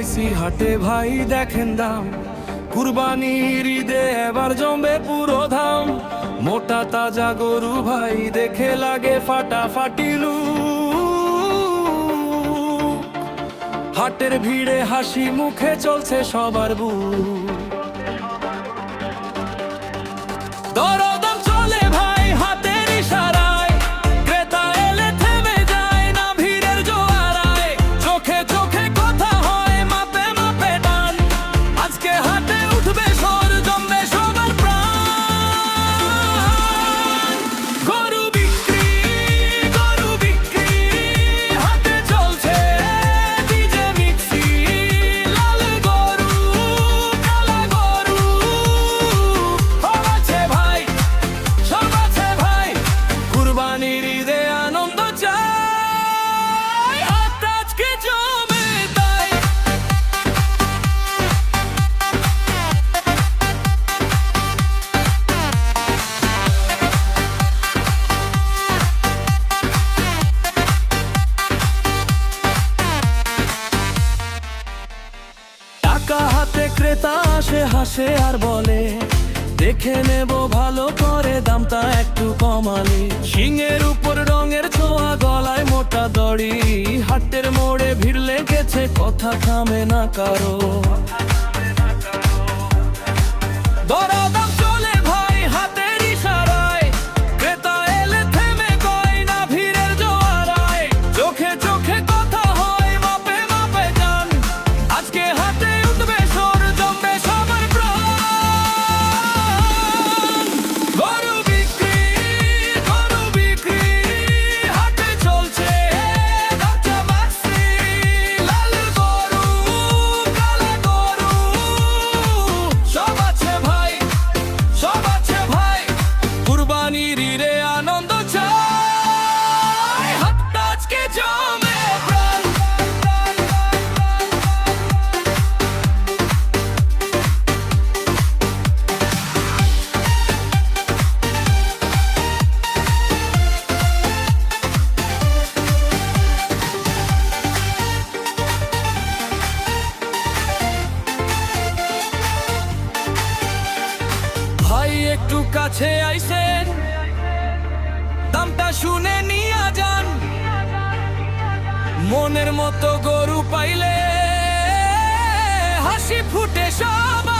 পাইছি হাটে ভাই দেখেন দাম, কুরবানির ঈদে এবার জমবে পুরো ধাম। মোটা তাজা গরু ভাই দেখে লাগে ফাটাফাটি লুক, হাটের ভিড়ে হাসি মুখে চলছে সবার বুক। দরদাম চলে ভাই হাতের ইশারায়, ক্রেতা এলে থেমে যায় না ভিড়ের জোয়ারায়। চোখে চোখে কথা হয়, মাপে মাপে টান, আজকে হাটে উঠবে সর, জমবে সবার প্রাণ। গরু বিক্রি, গরু বিক্রি, হাটে চলছে ডিজে মিক্সি। লাল গরু, কালা গরু, সব আছে ভাই, সব আছে ভাই। কুরবানির ঈদে আনন্দ চাই, হাট আজকে জমে তাই। টাকা হাতে ক্রেতা আসে হাসে আর বলে, দেখে নেব ভালো করে দামটা একটু কমালে। শিঙের উপর রঙের ছোঁয়া, গলায় মোটা দড়ি, হাটের মোড়ে ভিড় লেগেছে, কথা থামে না কারো। দরদাম চলে ভাই হাতের ইশারায়, ক্রেতা এলে থেমে কয় না ভিড়ের জোয়ারায়। চোখে চোখে কথা হয়, মাপে মাপে যান, আজকে হাতে উঠবে সর, জমবে সবার প্রাণ। গরু বিক্রি, গরু বিক্রি, হাটে চলছে ধাচা বাক্সি। লাল গরু, কালা গরু, সব আছে ভাই, সব আছে ভাই। কুরবানির ঈদে আনন্দ চাই, হাটটা আজকে জমে প্রাণ। ভাই একটু কাছে আইসেন, দামটা শুনে নিয়া যান। মনের মতো গরু পাইলে হাসি ফুটে সবার